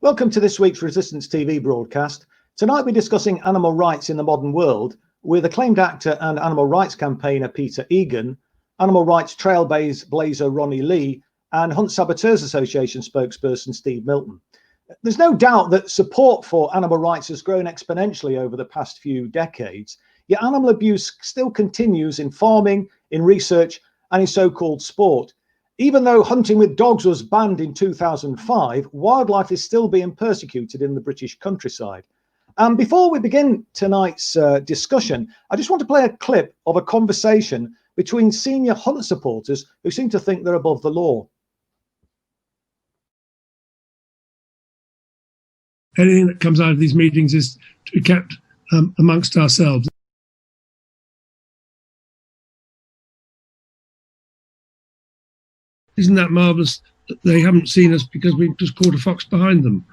Welcome to this week's Resistance TV broadcast. Tonight we're discussing animal rights in the modern world with acclaimed actor and animal rights campaigner Peter Egan, animal rights trailblazer Ronnie Lee, and Hunt Saboteurs Association spokesperson Steve Milton. There's no doubt that support for animal rights has grown exponentially over the past few decades, yet animal abuse still continues in farming, in research, and in so-called sport. Even though hunting with dogs was banned in 2005, wildlife is still being persecuted in the British countryside. And before we begin tonight's discussion, I just want to play a clip of a conversation between senior hunt supporters who seem to think they're above the law. Anything that comes out of these meetings is to be kept amongst ourselves. Isn't that marvellous that they haven't seen us because we've just caught a fox behind them?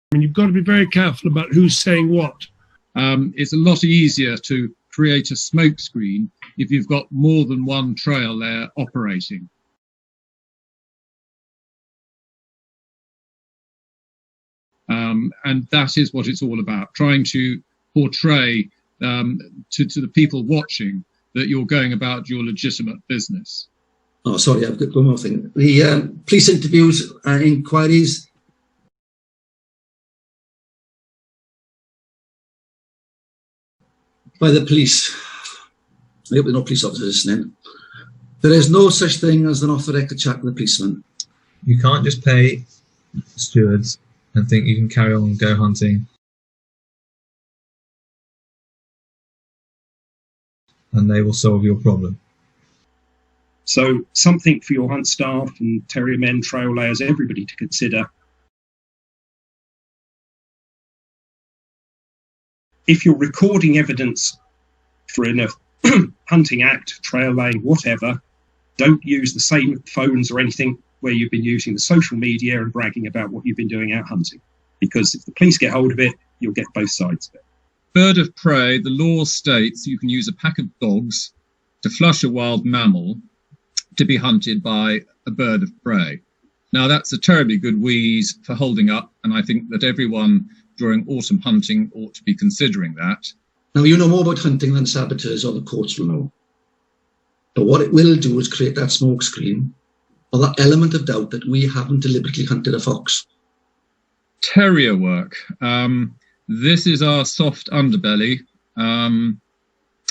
I mean, you've got to be very careful about who's saying what. It's a lot easier to create a smoke screen if you've got more than one trail there operating. And that is what it's all about, trying to portray to the people watching that you're going about your legitimate business. Oh, sorry, I've got one more thing. The police interviews and inquiries. By the police. I hope there are no police officers listening. There is no such thing as an off-the-record chat with a policeman. You can't just pay stewards and think you can carry on and go hunting. And they will solve your problem. So something for your hunt staff and terrier men, trail layers, everybody to consider. If you're recording evidence for a hunting act, trail laying, whatever, don't use the same phones or anything where you've been using the social media and bragging about what you've been doing out hunting. Because if the police get hold of it, you'll get both sides of it. Bird of prey, the law states you can use a pack of dogs to flush a wild mammal to be hunted by a bird of prey. Now, that's a terribly good wheeze for holding up, and I think that everyone during autumn hunting ought to be considering that. Now, you know more about hunting than saboteurs or the courts will know. But what it will do is create that smoke screen or that element of doubt that we haven't deliberately hunted a fox. Terrier work. This is our soft underbelly. A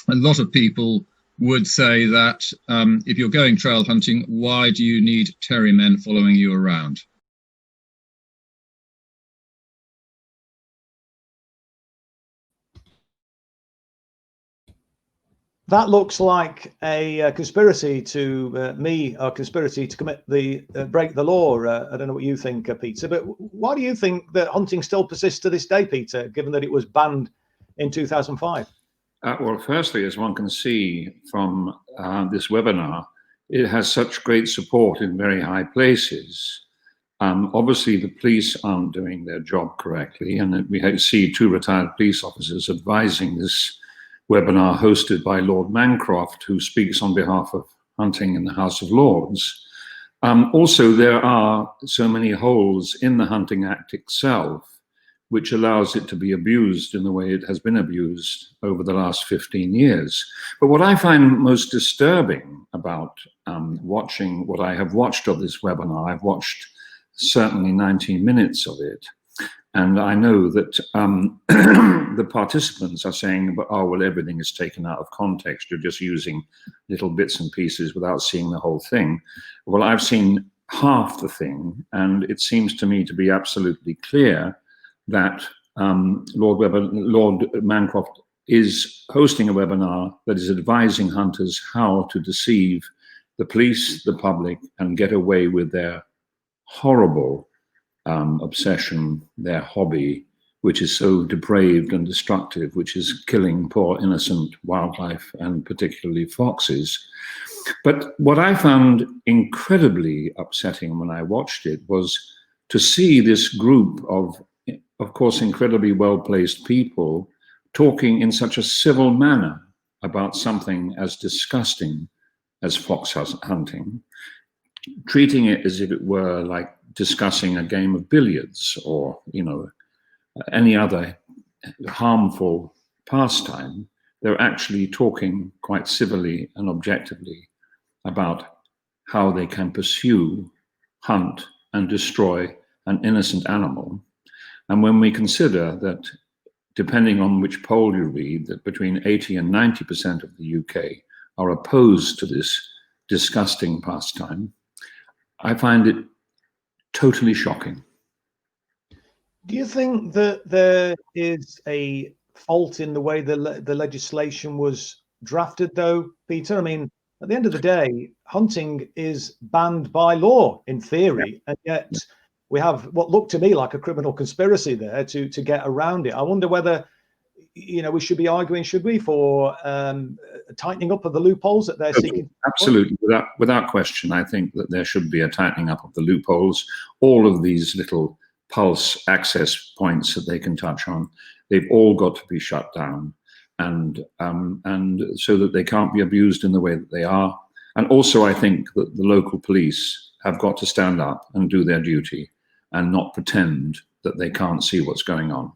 lot of people would say that if you're going trail hunting, why do you need terrier men following you around? That looks like a conspiracy to conspiracy to commit break the law. I don't know what you think, Peter, but why do you think that hunting still persists to this day, Peter, given that it was banned in 2005? Well, firstly, as one can see from this webinar, it has such great support in very high places. Obviously, the police aren't doing their job correctly, and we see two retired police officers advising this webinar hosted by Lord Mancroft, who speaks on behalf of hunting in the House of Lords. Also, there are so many holes in the Hunting Act itself, which allows it to be abused in the way it has been abused over the last 15 years. But what I find most disturbing about watching what I have watched of this webinar, I've watched certainly 19 minutes of it, and I know that the participants are saying, oh, well, everything is taken out of context. You're just using little bits and pieces without seeing the whole thing. Well, I've seen half the thing, and it seems to me to be absolutely clear that Lord Mancroft is hosting a webinar that is advising hunters how to deceive the police, the public, and get away with their horrible obsession, their hobby, which is so depraved and destructive, which is killing poor innocent wildlife and particularly foxes. But what I found incredibly upsetting when I watched it was to see this group of course, incredibly well-placed people talking in such a civil manner about something as disgusting as fox hunting. treating it as if it were like discussing a game of billiards or, you know, any other harmful pastime. They're actually talking quite civilly and objectively about how they can pursue, hunt, and destroy an innocent animal. And when we consider that, depending on which poll you read, that between 80 and 90% of the UK are opposed to this disgusting pastime, I find it totally shocking. Do you think that there is a fault in the way the legislation was drafted, though, Peter? I mean, at the end of the day, hunting is banned by law in theory, and yet we have what looked to me like a criminal conspiracy there to get around it. I wonder whether, you know, we should be arguing, should we, for tightening up of the loopholes that they're seeking? Absolutely, without question. I think that there should be a tightening up of the loopholes. All of these little pulse access points that they can touch on, they've all got to be shut down, and so that they can't be abused in the way that they are. And also, I think that the local police have got to stand up and do their duty and not pretend that they can't see what's going on.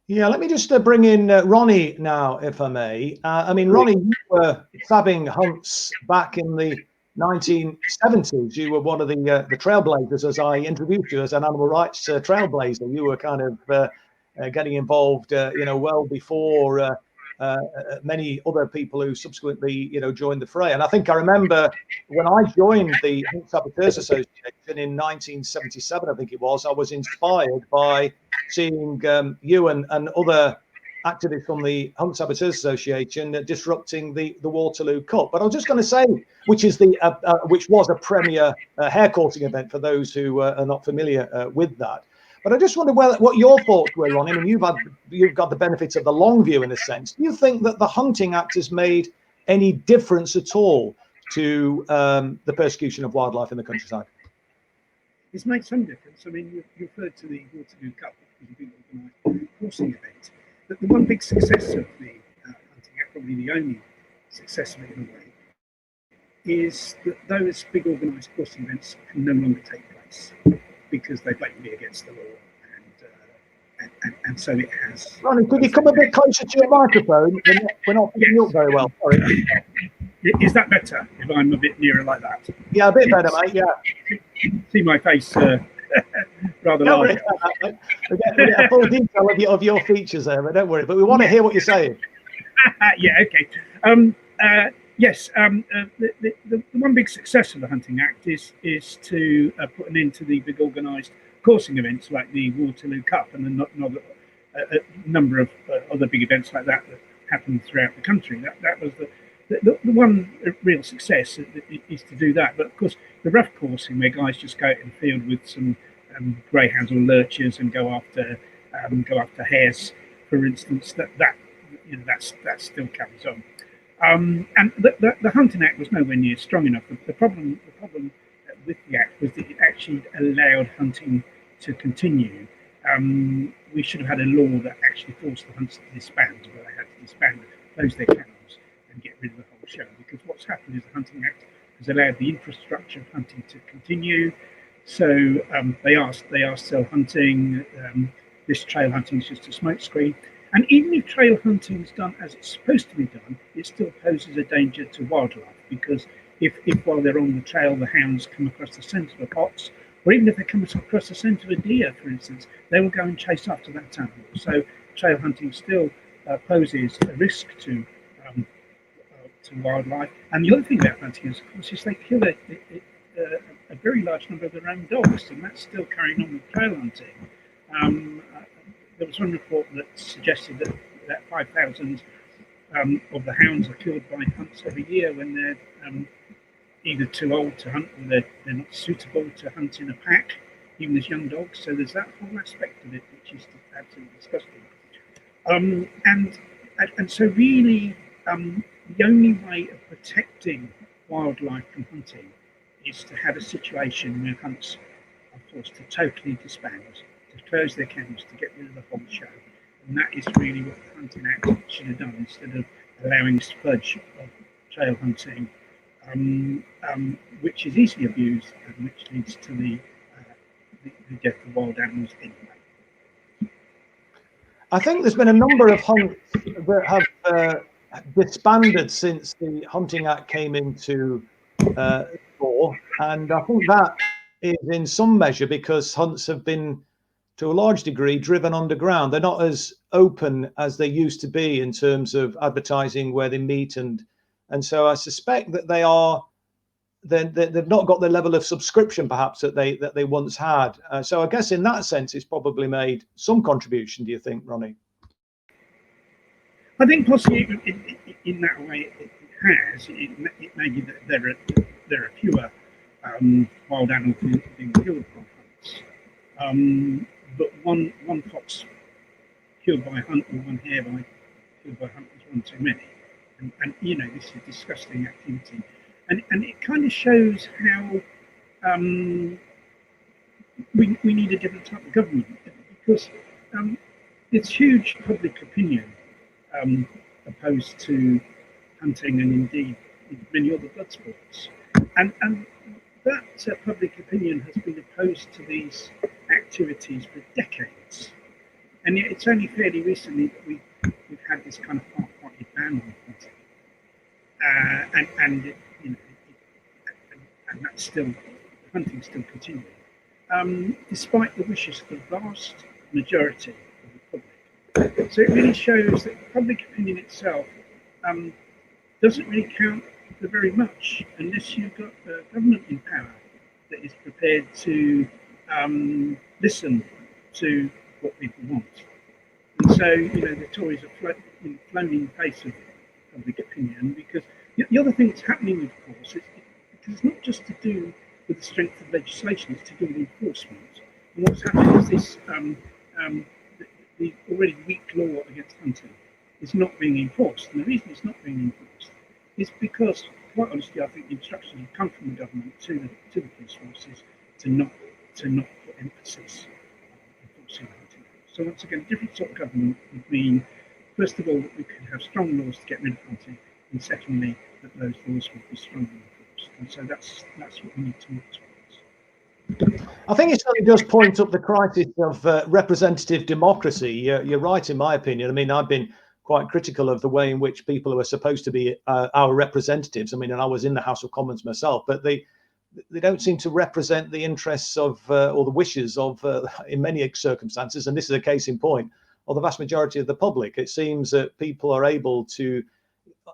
Yeah, let me just bring in Ronnie now, if I may. I mean, Ronnie, you were stabbing hunts back in the 1970s. You were one of the trailblazers, as I introduced you as an animal rights trailblazer. You were kind of getting involved, you know, well before many other people who subsequently, you know, joined the fray. And I think I remember when I joined the Hunt Saboteurs Association in 1977, I think it was, I was inspired by seeing you and other activists from the Hunt Saboteurs Association disrupting the Waterloo Cup. But I was just going to say, which is which was a premier hare coursing event for those who are not familiar with that. But I just wonder what your thoughts were, Ronnie. I mean, you've got the benefits of the long view in a sense. Do you think that the Hunting Act has made any difference at all to the persecution of wildlife in the countryside? It's made some difference. I mean, you referred to the Waterloo Cup, which was a big organised coursing event. But the one big success of the Hunting Act, probably the only success of it in a way, is that those big organised coursing events can no longer take place because they blatantly against the law, and so it has. Ronnie, could you come a bit closer to your microphone? We're not picking you up very well. Sorry. Is that better if I'm a bit nearer like that? Yeah, a bit better, mate. Yeah. See my face rather large. We get a full detail of your features there, but don't worry. But we want to hear what you're saying. Yeah. Okay. Yes. The one big success of the Hunting Act is to put an end to the big organised coursing events like the Waterloo Cup and a number of other big events like that happened throughout the country. That was the one real success is to do that. But of course, the rough coursing where guys just go out in the field with some greyhounds or lurchers and go after hares, for instance, that still carries on. And the Hunting Act was nowhere near strong enough. The problem with the Act was that it actually allowed hunting to continue. We should have had a law that actually forced the hunts to disband, where they had to disband, close their kennels, and get rid of the whole show. Because what's happened is the Hunting Act has allowed the infrastructure of hunting to continue. So they are still hunting. This trail hunting is just a smokescreen. And even if trail hunting is done as it's supposed to be done, it still poses a danger to wildlife, because if while they're on the trail, the hounds come across the scent of a fox, or even if they come across the scent of a deer, for instance, they will go and chase after that animal. So trail hunting still poses a risk to wildlife. And the other thing about hunting is, of course, is they kill a very large number of their own dogs, and that's still carrying on with trail hunting. There was one report that suggested that 5,000 of the hounds are killed by hunts every year when they're either too old to hunt or they're not suitable to hunt in a pack, even as young dogs. So there's that whole aspect of it, which is absolutely disgusting. And so really, the only way of protecting wildlife from hunting is to have a situation where hunts are forced to totally disband, to close their kennels, to get rid of the whole show. And that is really what the Hunting Act should have done, instead of allowing this fudge of trail hunting which is easily abused and which leads to the death of wild animals anyway. I think there's been a number of hunts that have disbanded since the Hunting Act came into law, and I think that is in some measure because hunts have been, to a large degree, driven underground. They're not as open as they used to be in terms of advertising where they meet, and so I suspect that they've not got the level of subscription perhaps that they once had. So I guess in that sense, it's probably made some contribution. Do you think, Ronnie? I think possibly in that way it has. It may be that there are fewer wild animals being killed by hunts, but one fox killed by a hunt or one hare killed by a hunt is one too many. And this is disgusting activity. And it kind of shows how we need a different type of government, because there's huge public opinion opposed to hunting and indeed many other blood sports. And that public opinion has been opposed to these activities for decades. And yet it's only fairly recently that we've had this kind of half-hearted ban on hunting. And that's still, hunting still continuing, despite the wishes of the vast majority of the public. So it really shows that public opinion itself doesn't really count for very much unless you've got a government in power that is prepared to listen to what people want. And so, the Tories are flown in the face of public opinion, because the other thing that's happening, of course, is it's not just to do with the strength of legislation, it's to do with enforcement. And what's happening is this, the already weak law against hunting is not being enforced. And the reason it's not being enforced is because, quite honestly, I think the instructions have come from the government to the police forces to not put emphasis on enforcing the hunting law. So once again, a different sort of government would mean, first of all, that we could have strong laws to get rid of hunting, and secondly, that those laws would be strongly enforced. And so that's what we need to work towards. I think it certainly does point up the crisis of representative democracy. You're right, in my opinion. I mean, I've been quite critical of the way in which people who are supposed to be our representatives. I mean, and I was in the House of Commons myself, but they don't seem to represent the interests of or the wishes of, in many circumstances, and this is a case in point, of the vast majority of the public. It seems that people are able to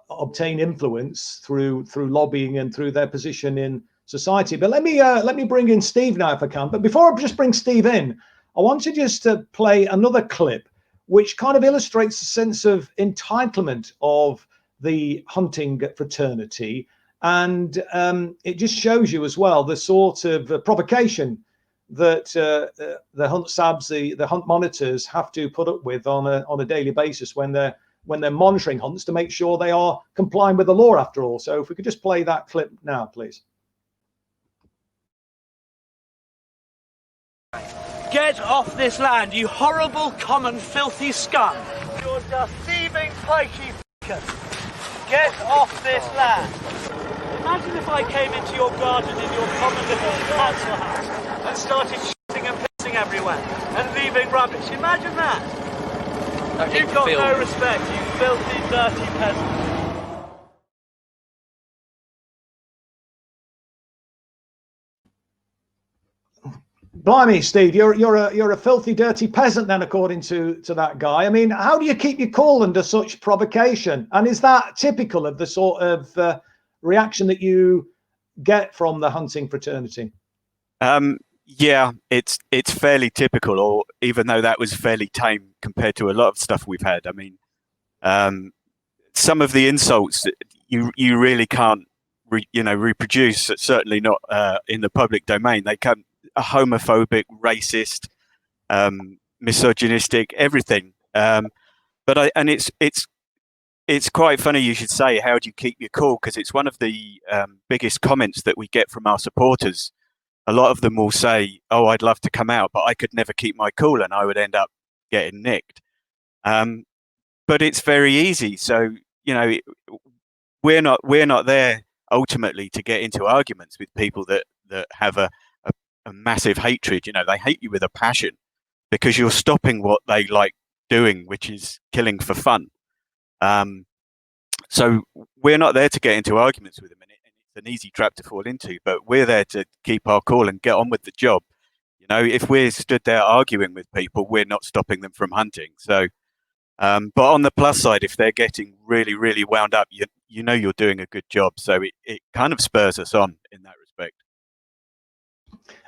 obtain influence through lobbying and through their position in society. But let me bring in Steve now, if I can. But before I just bring Steve in, I want to just play another clip which kind of illustrates the sense of entitlement of the hunting fraternity, and it just shows you as well the sort of provocation that the hunt sabs, the hunt monitors, have to put up with on a daily basis when they're monitoring hunts to make sure they are complying with the law after all. So if we could just play that clip now, please. Get off this land, you horrible, common, filthy scum. You're just thieving, pikey f***ers. Get off this land. Imagine if I came into your garden in your common little council house and started shitting and pissing everywhere and leaving rubbish. Imagine that. You've got no respect, you filthy, dirty peasant. Blimey, Steve, you're a filthy, dirty peasant then, according to that guy. I mean, how do you keep your cool under such provocation? And is that typical of the sort of reaction that you get from the hunting fraternity? Yeah, it's fairly typical, or even though that was fairly tame compared to a lot of stuff we've had. I mean, some of the insults you really can't reproduce. Certainly not in the public domain. They come homophobic, racist, misogynistic, everything. But it's quite funny you should say, how do you keep your cool? Because it's one of the biggest comments that we get from our supporters. A lot of them will say, "Oh, I'd love to come out, but I could never keep my cool, and I would end up getting nicked." But it's very easy. So we're not there ultimately to get into arguments with people that have a massive hatred. You know, they hate you with a passion because you're stopping what they like doing, which is killing for fun. So we're not there to get into arguments with them, and it's an easy trap to fall into, but we're there to keep our cool and get on with the job. You know, if we're stood there arguing with people, we're not stopping them from hunting. So, but on the plus side, if they're getting really, really wound up, you know you're doing a good job. So it kind of spurs us on in that respect.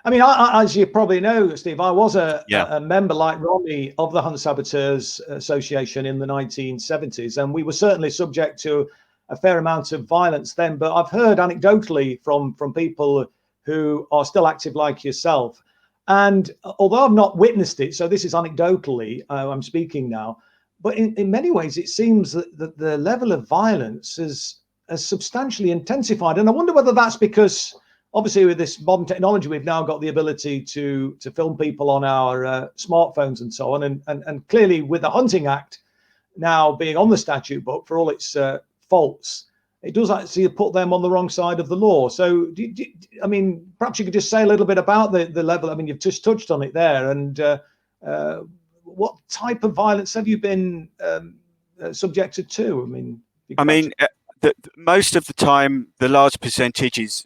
I mean, as you probably know, Steve, I was a member like Ronnie of the Hunt Saboteurs Association in the 1970s, and we were certainly subject to a fair amount of violence then. But I've heard anecdotally from people who are still active like yourself, and although I've not witnessed it, so this is anecdotally, I'm speaking now, but in many ways it seems that the level of violence has substantially intensified. And I wonder whether that's because obviously with this modern technology, we've now got the ability to film people on our smartphones and so on. And clearly with the Hunting Act now being on the statute book for all its faults, it does actually put them on the wrong side of the law. So, I mean, perhaps you could just say a little bit about the level. I mean, you've just touched on it there. And what type of violence have you been subjected to? I mean, most of the time, the large percentage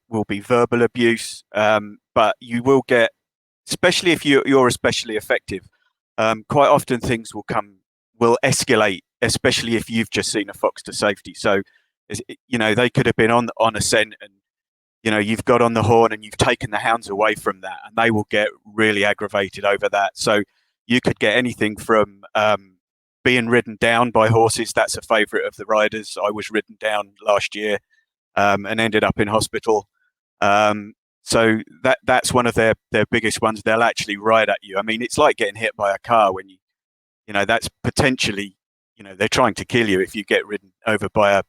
will be verbal abuse, but you will get, especially if you're especially effective, quite often things will escalate, especially if you've just seen a fox to safety. So, you know, they could have been on a scent, and you know you've got on the horn and you've taken the hounds away from that, and they will get really aggravated over that. So you could get anything from being ridden down by horses. That's a favourite of the riders. I was ridden down last year and ended up in hospital. So that's one of their biggest ones. They'll actually ride at you. I mean, it's like getting hit by a car when you know, that's potentially, you know, they're trying to kill you if you get ridden over by a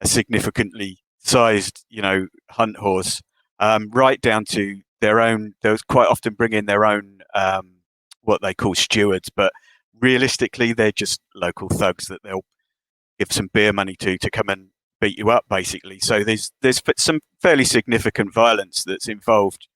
significantly sized, you know, hunt horse, right down to their own. They'll quite often bring in their own, what they call stewards, but realistically, they're just local thugs that they'll give some beer money to come and beat you up, basically. So there's some fairly significant violence that's involved.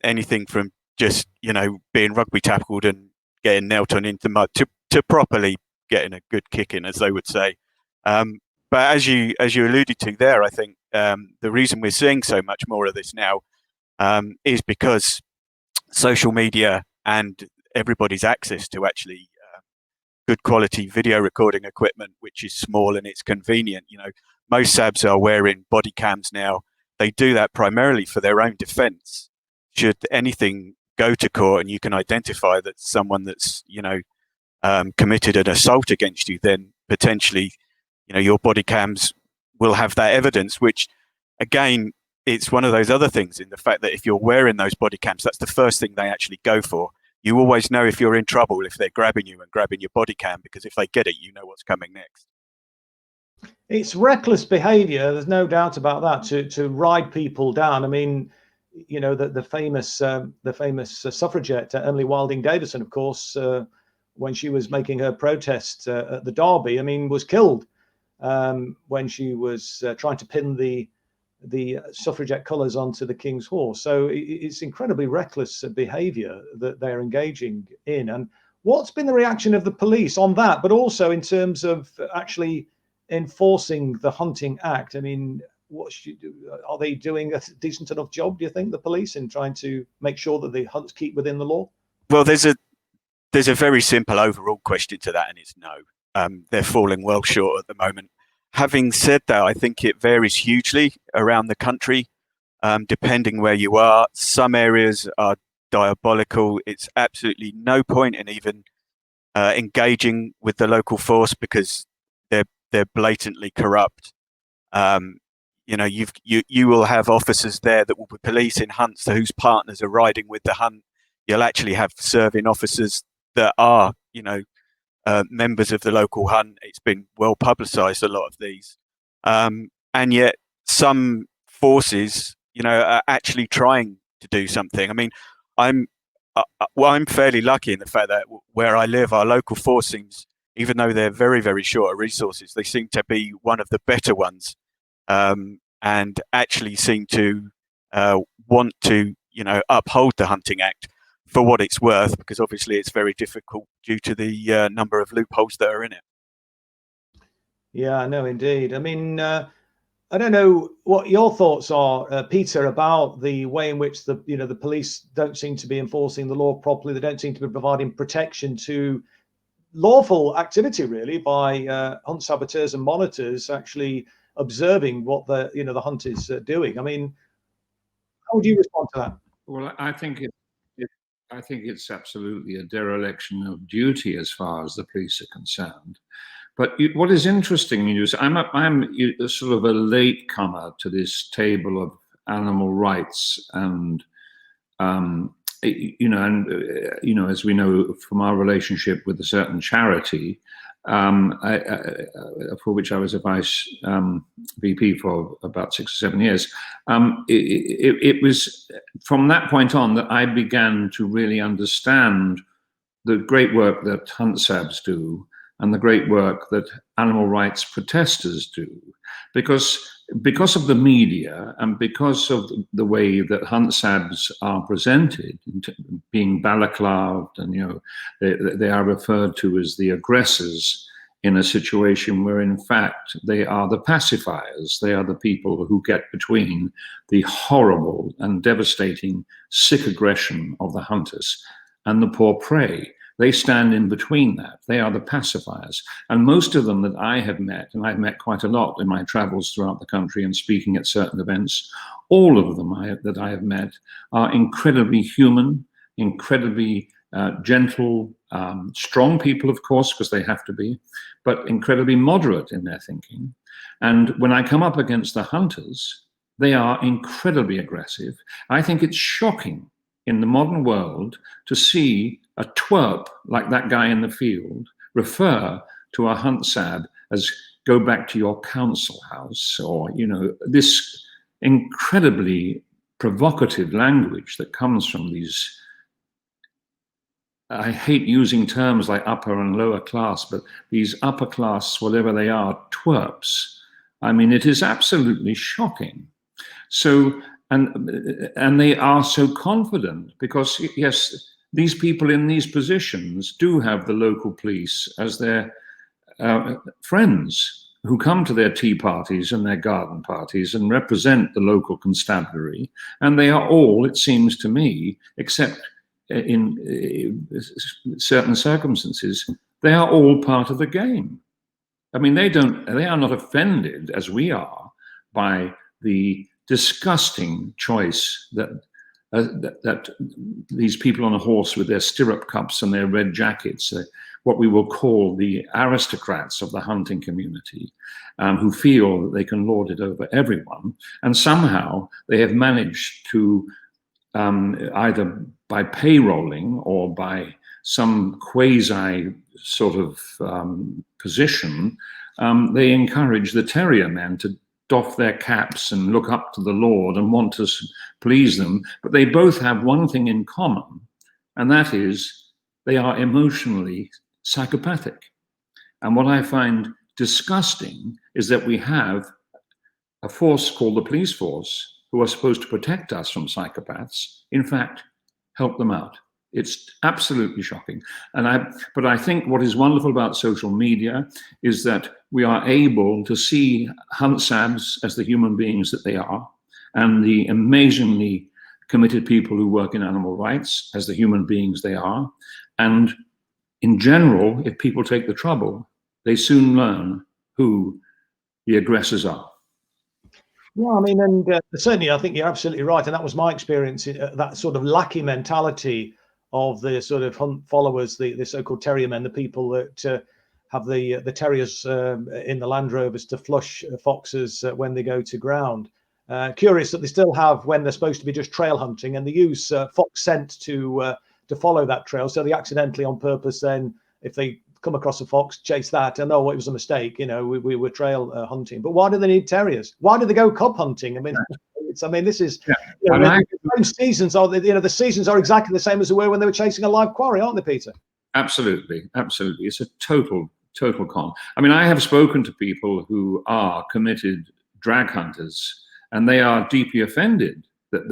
Anything from just, you know, being rugby tackled and getting knelt on into mud to properly getting a good kick in, as they would say. But as you alluded to there, I think the reason we're seeing so much more of this now is because social media and everybody's access to actually good quality video recording equipment, which is small and it's convenient. You know, most SABs are wearing body cams now. They do that primarily for their own defense. Should anything go to court and you can identify that someone that's, you know, committed an assault against you, then potentially, you know, your body cams will have that evidence, which again, it's one of those other things in the fact that if you're wearing those body cams, that's the first thing they actually go for. You always know if you're in trouble if they're grabbing you and grabbing your body cam, because if they get it, you know what's coming next. It's reckless behavior. There's no doubt about that, to ride people down. I mean, you know, the famous suffragette, Emily Wilding Davison, of course, when she was making her protest at the Derby, I mean, was killed when she was trying to pin the suffragette colours onto the King's horse. So it's incredibly reckless behaviour that they're engaging in. And what's been the reaction of the police on that, but also in terms of actually enforcing the Hunting Act? I mean, are they doing a decent enough job, do you think, the police, in trying to make sure that the hunts keep within the law? Well, there's a very simple overall question to that, and it's no. They're falling well short at the moment. Having said that, I think it varies hugely around the country, depending where you are. Some areas are diabolical. It's absolutely no point in even engaging with the local force because they're blatantly corrupt. You know, you will have officers there that will be police in hunts whose partners are riding with the hunt. You'll actually have serving officers that are, you know, members of the local hunt. It's been well publicised, a lot of these, and yet some forces, you know, are actually trying to do something. I mean, I'm fairly lucky in the fact that where I live, our local force seems, even though they're very, very short of resources, they seem to be one of the better ones and actually seem to want to, uphold the Hunting Act for what it's worth, because obviously it's very difficult due to the number of loopholes that are in it. Yeah, no, indeed. I mean, I don't know what your thoughts are, Peter, about the way in which the police don't seem to be enforcing the law properly. They don't seem to be providing protection to lawful activity, really, by hunt saboteurs and monitors actually observing what the hunt is doing. I mean, how would you respond to that? Well, I think it's absolutely a dereliction of duty as far as the police are concerned. But what is interesting is I'm sort of a late comer to this table of animal rights, and as we know from our relationship with a certain charity, for which I was a vice VP for about 6 or 7 years, it was from that point on that I began to really understand the great work that hunt sabs do and the great work that animal rights protesters do, because of the media and because of the way that hunt sabs are presented, being balaclaved, and they are referred to as the aggressors in a situation where in fact they are the pacifiers. They are the people who get between the horrible and devastating sick aggression of the hunters and the poor prey. They stand in between that. They are the pacifiers. And most of them that I have met, and I've met quite a lot in my travels throughout the country and speaking at certain events, all of them that I have met are incredibly human, incredibly gentle, strong people, of course, because they have to be, but incredibly moderate in their thinking. And when I come up against the hunters, they are incredibly aggressive. I think it's shocking in the modern world to see a twerp like that guy in the field refer to a hunt sab as "go back to your council house," or this incredibly provocative language that comes from these, I hate using terms like upper and lower class, but these upper class, whatever they are, twerps. I mean, it is absolutely shocking. So, and they are so confident because, yes, these people in these positions do have the local police as their friends who come to their tea parties and their garden parties and represent the local constabulary. And they are all, it seems to me, except in certain circumstances, they are all part of the game. I mean, they are not offended as we are by the disgusting choice that these people on a horse with their stirrup cups and their red jackets, what we will call the aristocrats of the hunting community, who feel that they can lord it over everyone. And somehow they have managed to, either by payrolling or by some quasi sort of position, they encourage the terrier men to doff their caps and look up to the Lord and want to please them. But they both have one thing in common, and that is they are emotionally psychopathic. And what I find disgusting is that we have a force called the police force, who are supposed to protect us from psychopaths, in fact, help them out. It's absolutely shocking. But I think what is wonderful about social media is that we are able to see hunt sabs as the human beings that they are, and the amazingly committed people who work in animal rights as the human beings they are. And in general, if people take the trouble, they soon learn who the aggressors are. Yeah, I mean, and certainly I think you're absolutely right. And that was my experience, that sort of lackey mentality of the sort of hunt followers, the so-called terrier men, the people that have the terriers in the Land Rovers to flush foxes when they go to ground. Curious that they still have, when they're supposed to be just trail hunting, and they use fox scent to follow that trail. So they accidentally, on purpose, then if they come across a fox, chase that, and oh, it was a mistake. We were trail hunting. But why do they need terriers? Why do they go cub hunting? I mean, this is the seasons are the seasons are exactly the same as they were when they were chasing a live quarry, aren't they, Peter? Absolutely. It's a total con. I mean, I have spoken to people who are committed drag hunters, and they are deeply offended that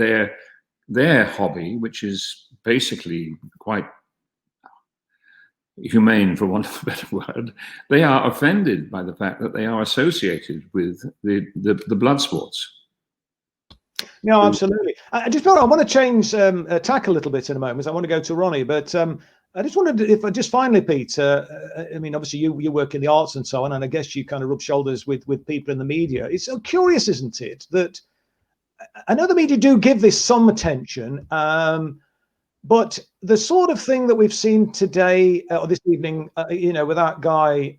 their hobby, which is basically quite humane, for want of a better word, they are offended by the fact that they are associated with the blood sports. No, absolutely. I want to change tack a little bit in a moment. I want to go to Ronnie, but I just wondered if, just finally, Peter, I mean, obviously you work in the arts and so on, and I guess you kind of rub shoulders with people in the media. It's so curious, isn't it, that I know the media do give this some attention, but the sort of thing that we've seen today or this evening, with that guy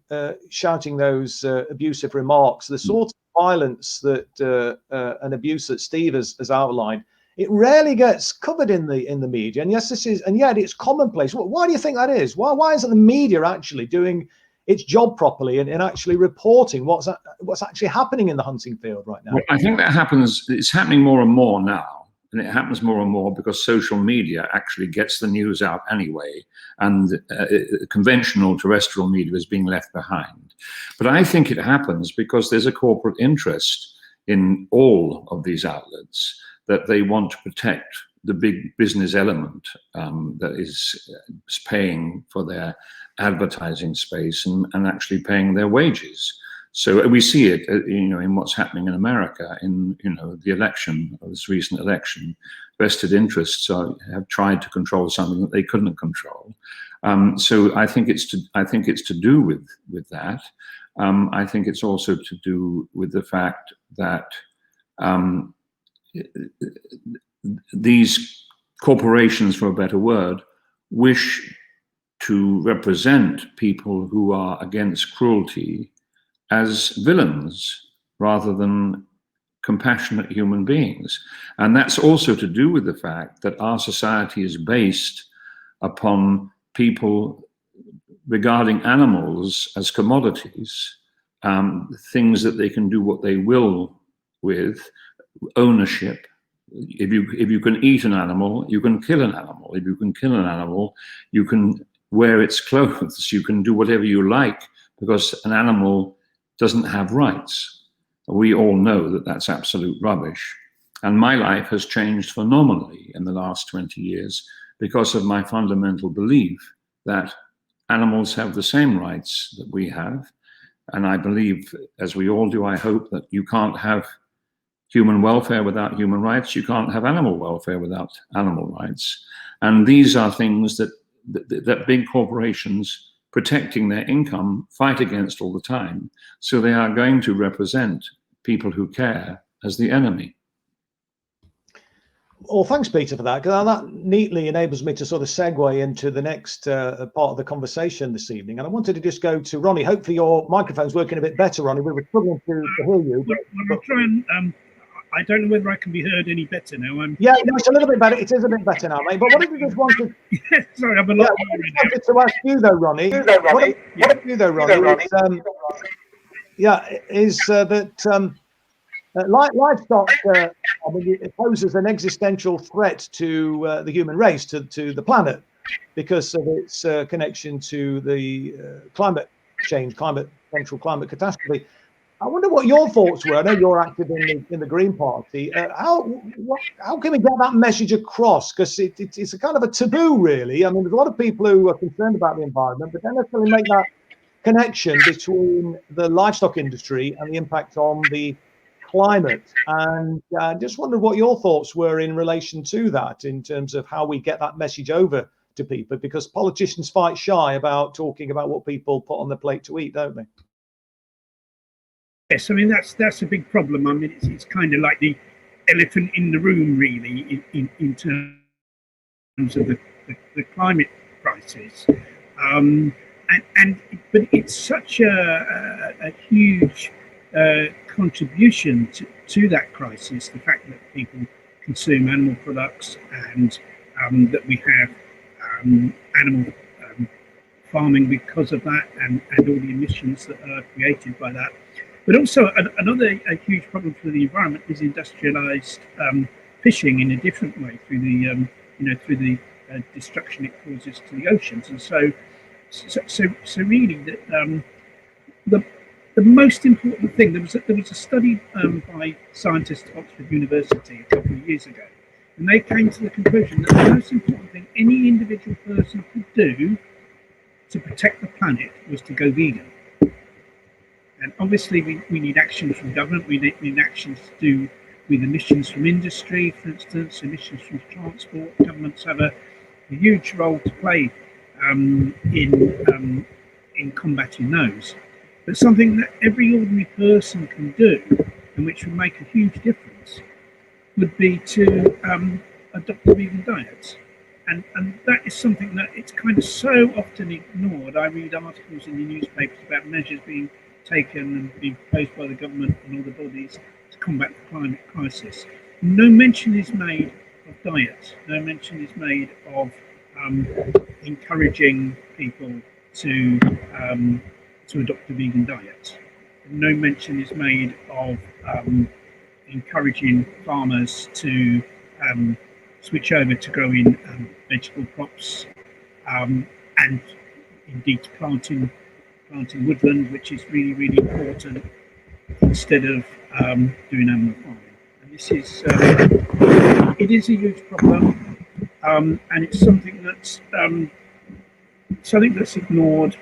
shouting those abusive remarks, the sort of violence that and abuse that Steve has outlined, it rarely gets covered in the media. And yes, and yet it's commonplace. Why do you think that is? Why isn't the media actually doing its job properly and actually reporting what's actually happening in the hunting field right now? Well, I think that happens. It's happening more and more now. And it happens more and more because social media actually gets the news out anyway, and conventional terrestrial media is being left behind. But I think it happens because there's a corporate interest in all of these outlets that they want to protect the big business element that is paying for their advertising space and actually paying their wages. So we see it, in what's happening in America, in the election, this recent election. Vested interests have tried to control something that they couldn't control. So I think it's to do with that. I think it's also to do with the fact that these corporations, for a better word, wish to represent people who are against cruelty as villains rather than compassionate human beings. And that's also to do with the fact that our society is based upon people regarding animals as commodities, things that they can do what they will with, ownership. If you can eat an animal, you can kill an animal. If you can kill an animal, you can wear its clothes. You can do whatever you like because an animal doesn't have rights. We all know that that's absolute rubbish. And my life has changed phenomenally in the last 20 years because of my fundamental belief that animals have the same rights that we have. And I believe, as we all do, I hope, that you can't have human welfare without human rights. You can't have animal welfare without animal rights. And these are things that big corporations protecting their income fight against all the time. So they are going to represent people who care as the enemy. Well, thanks, Peter, for that, because that neatly enables me to sort of segue into the next part of the conversation this evening. And I wanted to just go to Ronnie. Hopefully your microphone's working a bit better, Ronnie. We were struggling to hear you. I'm trying. I don't know whether I can be heard any better now. Yeah, no, it's a little bit better. It is a bit better now, mate. But what did you just want to? Sorry, I'm a lot. Wanted to ask you though, Ronnie. Livestock, it poses an existential threat to the human race, to the planet, because of its connection to the climate change, potential climate catastrophe. I wonder what your thoughts were. I know you're active in the Green Party. How can we get that message across? Because it's a kind of a taboo, really. I mean, there's a lot of people who are concerned about the environment, but don't necessarily make that connection between the livestock industry and the impact on the climate. And I just wondered what your thoughts were in relation to that, in terms of how we get that message over to people, because politicians fight shy about talking about what people put on their plate to eat, don't they? Yes, I mean that's a big problem. I mean it's kind of like the elephant in the room, really, in terms of the climate crisis. But it's such a huge contribution to that crisis. The fact that people consume animal products and that we have animal farming because of that, and all the emissions that are created by that. But also another huge problem for the environment is industrialized fishing in a different way through the destruction it causes to the oceans. And so really the the most important thing, there was a study by scientists at Oxford University a couple of years ago, and they came to the conclusion that the most important thing any individual person could do to protect the planet was to go vegan. And obviously we need actions from government, we need actions to do with emissions from industry, for instance, emissions from transport. Governments have a huge role to play in combating those. But something that every ordinary person can do, and which would make a huge difference, would be to adopt a vegan diet. And that is something that it's kind of so often ignored. I read articles in the newspapers about measures being taken and being proposed by the government and all the bodies to combat the climate crisis. No mention is made of diet. No mention is made of encouraging people to adopt a vegan diet. No mention is made of encouraging farmers to switch over to growing vegetable crops and indeed planting woodland, which is really, really important, instead of doing animal farming. And this is it is a huge problem, and it's something that's ignored.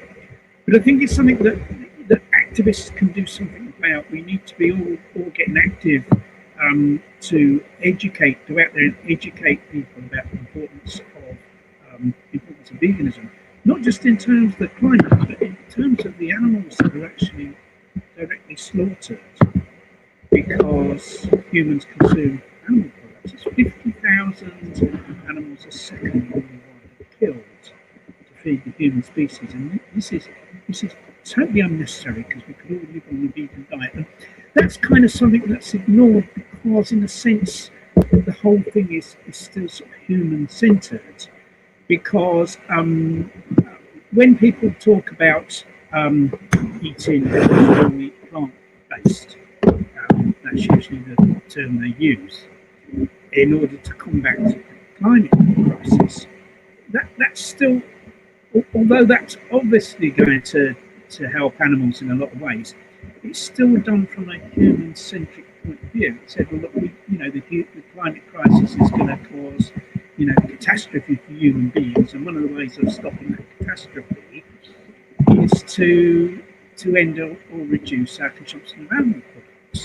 But I think it's something that activists can do something about. We need to be all getting active to go out there and educate people about the importance of veganism, not just in terms of the climate, but in terms of the animals that are actually directly slaughtered because humans consume animal products. It's 50,000 animals a second worldwide killed to feed the human species, and this is totally unnecessary because we could all live on a vegan diet. And that's kind of something that's ignored because, in a sense, the whole thing is still sort of human-centered. Because when people talk about eating only plant-based, that's usually the term they use in order to combat the climate crisis. That's still, although that's obviously going to help animals in a lot of ways, it's still done from a human-centric point of view. It said, well, look, the climate crisis is going to cause catastrophe for human beings, and one of the ways of stopping that catastrophe is to end or reduce our consumption of animal products.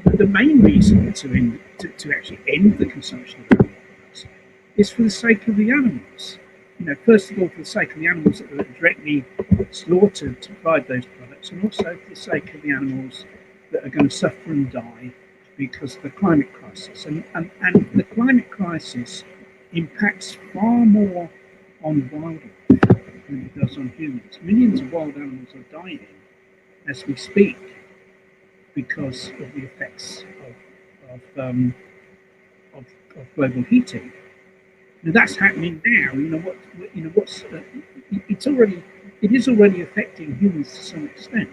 The main reason to actually end the consumption of animal products is for the sake of the animals. First of all, for the sake of the animals that are directly slaughtered to provide those products, and also for the sake of the animals that are going to suffer and die because of the climate crisis. And the climate crisis impacts far more on wildlife than it does on humans. Millions of wild animals are dying as we speak because of the effects of global heating. Now that's happening now. It is already affecting humans to some extent,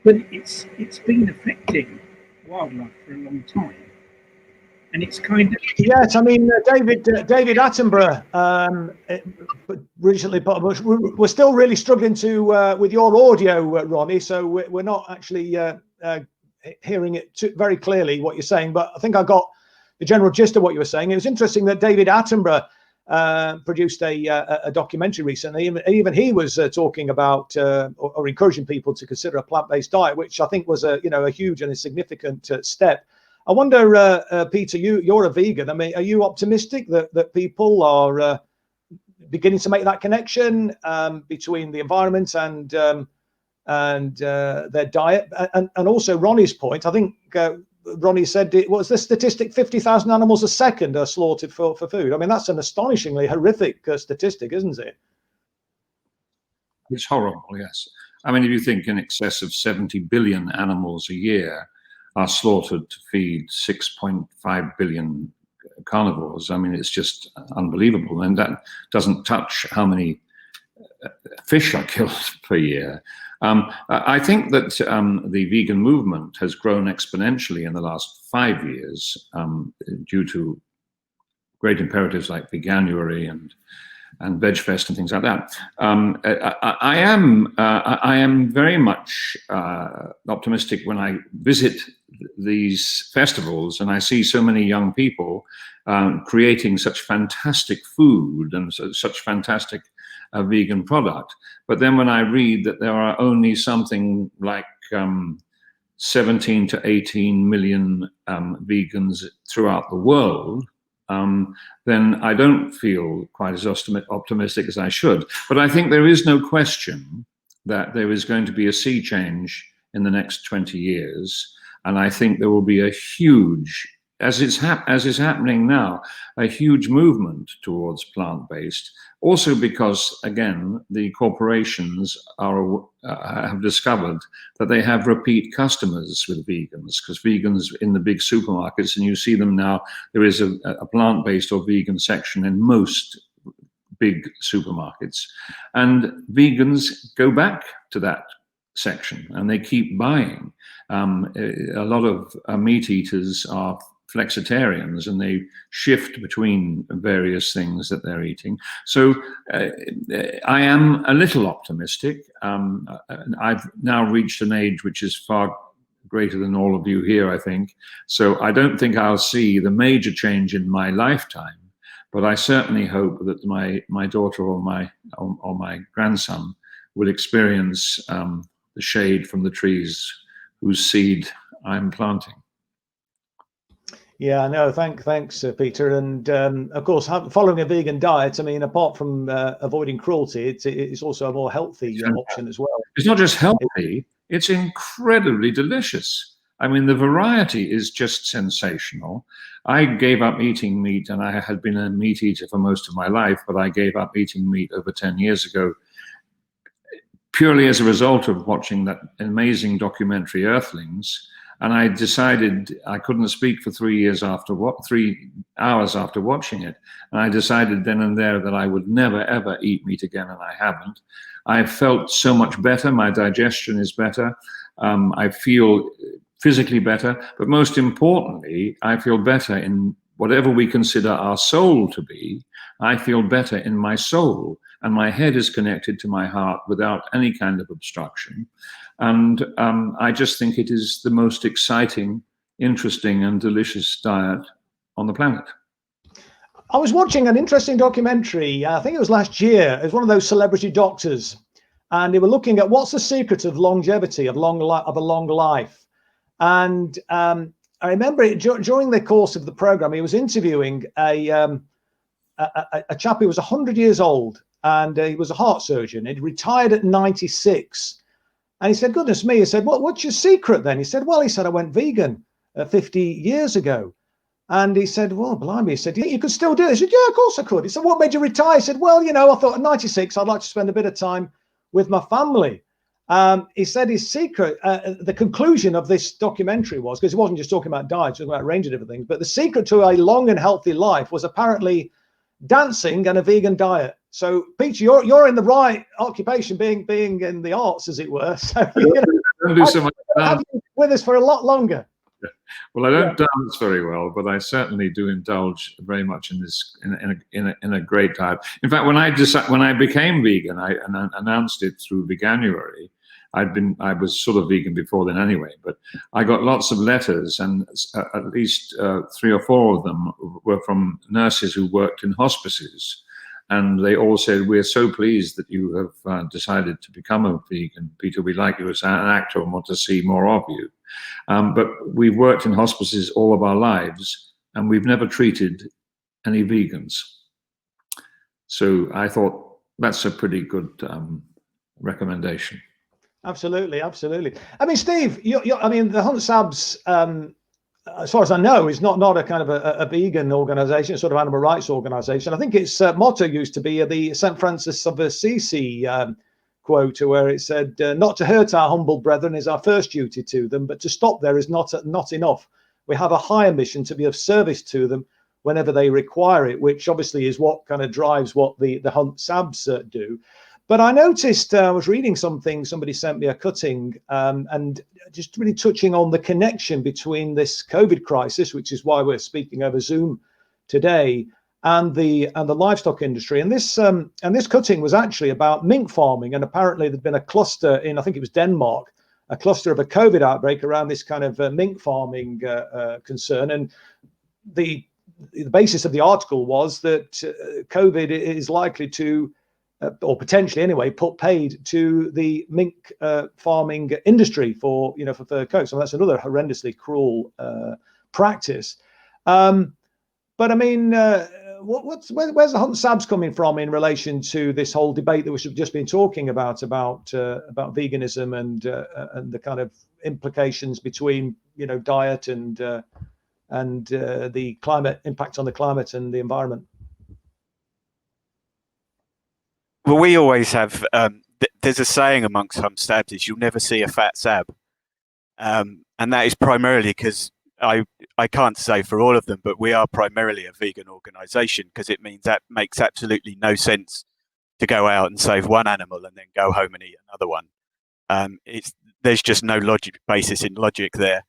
but it's been affecting wildlife for a long time, and it's kind of yes. I mean, David Attenborough recently, but we're still really struggling to with your audio, Ronnie. So we're not actually hearing it very clearly what you're saying. But I think I got the general gist of what you were saying. It was interesting that David Attenborough produced a documentary recently. Even he was talking about or encouraging people to consider a plant-based diet, which I think was a huge and a significant step. I wonder, Peter, you're a vegan. I mean, are you optimistic that people are beginning to make that connection between the environment and their diet? And also Ronnie's point, I think Ronnie said, it was the statistic 50,000 animals a second are slaughtered for food. I mean, that's an astonishingly horrific statistic, isn't it? It's horrible, yes. I mean, if you think in excess of 70 billion animals a year are slaughtered to feed 6.5 billion carnivores, I mean, it's just unbelievable. And that doesn't touch how many fish are killed per year. I think that the vegan movement has grown exponentially in the last 5 years due to great imperatives like Veganuary and and Veg Fest and things like that. I am very much optimistic when I visit these festivals and I see so many young people creating such fantastic food and such fantastic vegan product. But then when I read that there are only something like 17 to 18 million vegans throughout the world, then I don't feel quite as optimistic as I should. But I think there is no question that there is going to be a sea change in the next 20 years. And I think there will be a huge, as is happening now, a huge movement towards plant-based. Also because, again, the corporations have discovered that they have repeat customers with vegans, because vegans in the big supermarkets, and you see them now, there is a plant-based or vegan section in most big supermarkets. And vegans go back to that section and they keep buying. A lot of meat eaters are flexitarians and they shift between various things that they're eating. So I am a little optimistic. I've now reached an age which is far greater than all of you here, I think. So I don't think I'll see the major change in my lifetime, but I certainly hope that my daughter or my grandson will experience the shade from the trees whose seed I'm planting. Yeah, no, thanks, Peter. And of course, following a vegan diet, I mean, apart from avoiding cruelty, it's also a more healthy option as well. It's not just healthy, it's incredibly delicious. I mean, the variety is just sensational. I gave up eating meat, and I had been a meat eater for most of my life, but I gave up eating meat over 10 years ago, purely as a result of watching that amazing documentary Earthlings. And I decided I couldn't speak for 3 hours after watching it. And I decided then and there that I would never, ever eat meat again, and I haven't. I felt so much better. My digestion is better. I feel physically better. But most importantly, I feel better in whatever we consider our soul to be. I feel better in my soul. And my head is connected to my heart without any kind of obstruction. And I just think it is the most exciting, interesting, and delicious diet on the planet. I was watching an interesting documentary, I think it was last year. It was one of those celebrity doctors, and they were looking at what's the secret of longevity, of a long life. And I remember during the course of the program, he was interviewing a chap who was 100 years old, and he was a heart surgeon. He'd retired at 96. And he said, goodness me, he said, what's your secret then? He said, well, I went vegan 50 years ago. And he said, well, blimey, he said, you could still do it. He said, yeah, of course I could. He said, what made you retire? He said, well, I thought at 96, I'd like to spend a bit of time with my family. He said his secret, the conclusion of this documentary was, because he wasn't just talking about diet, talking about a range of different things, but the secret to a long and healthy life was apparently dancing and a vegan diet. So, Peter, you're in the right occupation, being in the arts, as it were. So, don't do so much have you with us for a lot longer. Well, I don't dance very well, but I certainly do indulge very much in this in a great diet. In fact, when I became vegan, I announced it through Veganuary. I was sort of vegan before then anyway, but I got lots of letters, and at least 3 or 4 of them were from nurses who worked in hospices. And they all said, we're so pleased that you have decided to become a vegan. Peter, we like you as an actor and want to see more of you. But we've worked in hospices all of our lives, and we've never treated any vegans. So I thought that's a pretty good recommendation. Absolutely, absolutely. I mean, Steve, I mean, the Hunt Sabs, as far as I know, is not a kind of a vegan organization, sort of animal rights organization. I think its motto used to be the St. Francis of Assisi quote, where it said, not to hurt our humble brethren is our first duty to them, but to stop there is not enough. We have a higher mission to be of service to them whenever they require it, which obviously is what kind of drives what the Hunt Sabs do. But I noticed, I was reading something, somebody sent me a cutting, and just really touching on the connection between this COVID crisis, which is why we're speaking over Zoom today, and the livestock industry. And this cutting was actually about mink farming, and apparently there'd been a cluster in, I think it was Denmark, a cluster of a COVID outbreak around this kind of mink farming concern. And the basis of the article was that COVID is likely to, or potentially anyway, put paid to the mink farming industry for fur coats. So that's another horrendously cruel practice. But I mean, where's the hunt sabs coming from in relation to this whole debate that we've just been talking about veganism and the kind of implications between diet and the climate impact on the climate and the environment? Well, we always have. There's a saying amongst hunt sabs is you'll never see a fat sab, and that is primarily because I can't say for all of them, but we are primarily a vegan organisation, because it means that makes absolutely no sense to go out and save one animal and then go home and eat another one. There's just no basis in logic there.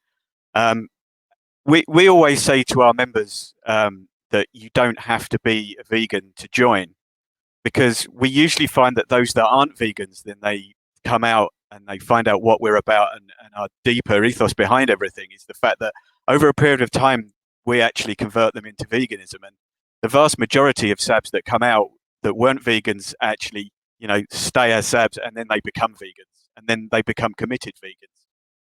We always say to our members that you don't have to be a vegan to join, because we usually find that those that aren't vegans, then they come out and they find out what we're about, and our deeper ethos behind everything is the fact that over a period of time, we actually convert them into veganism. And the vast majority of sabs that come out that weren't vegans actually, stay as sabs, and then they become vegans, and then they become committed vegans.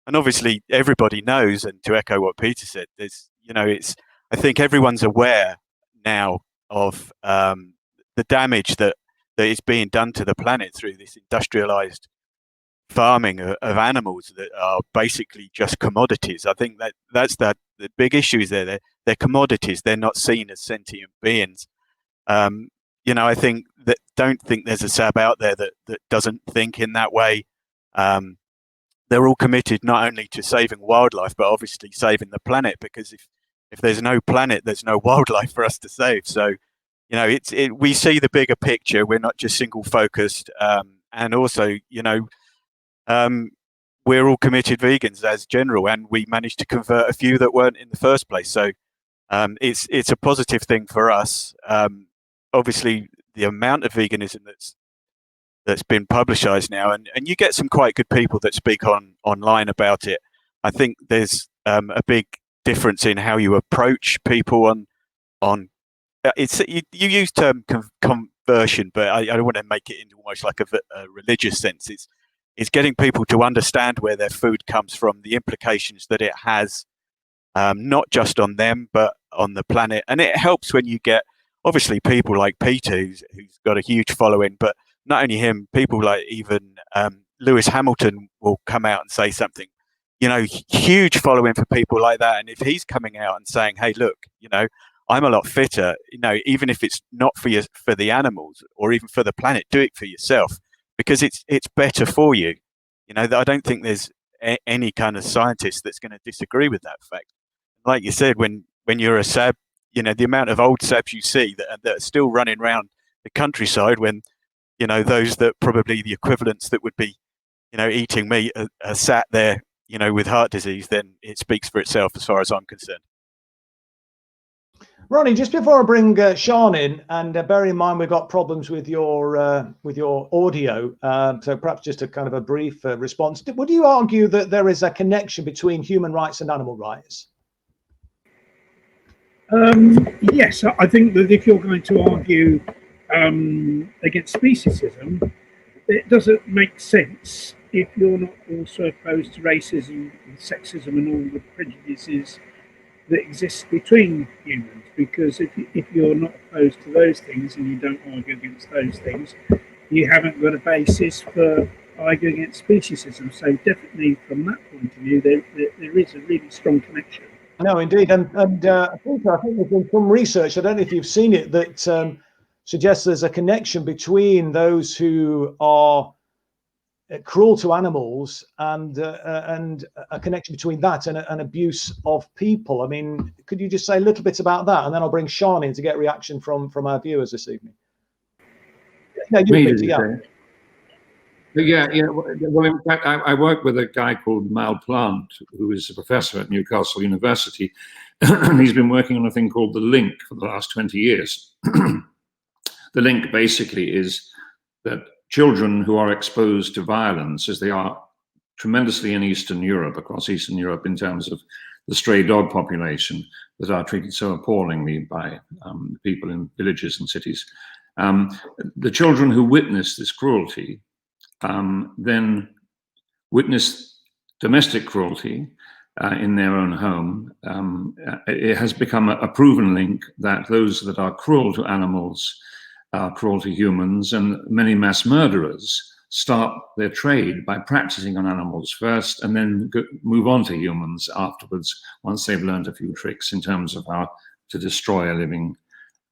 And obviously everybody knows, and to echo what Peter said, I think everyone's aware now of the damage that is being done to the planet through this industrialized farming of animals that are basically just commodities. I think that's the big issue is they're commodities. They're not seen as sentient beings. I think don't think there's a sab out there that doesn't think in that way. They're all committed not only to saving wildlife, but obviously saving the planet, because if there's no planet, there's no wildlife for us to save. So, we see the bigger picture. We're not just single focused. And also, we're all committed vegans as general, and we managed to convert a few that weren't in the first place. So it's a positive thing for us. Obviously, the amount of veganism that's been publicized now, and you get some quite good people that speak online about it. I think there's a big difference in how you approach people on you use term conversion, but I don't want to make it into almost like a religious sense. It's getting people to understand where their food comes from, the implications that it has, not just on them, but on the planet. And it helps when you get, obviously, people like Peter, who's got a huge following, but not only him, people like even Lewis Hamilton will come out and say something, huge following for people like that. And if he's coming out and saying, hey, look, I'm a lot fitter, even if it's not for the animals or even for the planet, do it for yourself, because it's better for you. I don't think there's any kind of scientist that's going to disagree with that fact. Like you said, when you're a sab, the amount of old sabs you see that are still running around the countryside, when those that probably the equivalents that would be eating meat are sat there with heart disease, then it speaks for itself as far as I'm concerned. Ronnie, just before I bring Sean in, and bear in mind we've got problems with your audio, so perhaps just a kind of a brief response. Would you argue that there is a connection between human rights and animal rights? Yes, I think that if you're going to argue against speciesism, it doesn't make sense if you're not also opposed to racism and sexism and all the prejudices that exist between humans, because if you're not opposed to those things and you don't argue against those things, you haven't got a basis for arguing against speciesism. So definitely from that point of view, there is a really strong connection. No, indeed, and I think there's been some research, I don't know if you've seen it, that suggests there's a connection between those who are cruel to animals and a connection between that and abuse of people. I mean, could you just say a little bit about that, and then I'll bring Sean in to get reaction from our viewers this evening. No, you, Peter, yeah. Yeah, yeah. Well, in fact, I work with a guy called Mal Plant, who is a professor at Newcastle University, and he's been working on a thing called the link for the last 20 years. The link basically is that children who are exposed to violence, as they are tremendously in Eastern Europe, across Eastern Europe, in terms of the stray dog population that are treated so appallingly by people in villages and cities. The children who witness this cruelty then witness domestic cruelty in their own home. It has become a proven link that those that are cruel to animals are cruel to humans, and many mass murderers start their trade by practicing on animals first and then move on to humans afterwards, once they've learned a few tricks in terms of how to destroy a living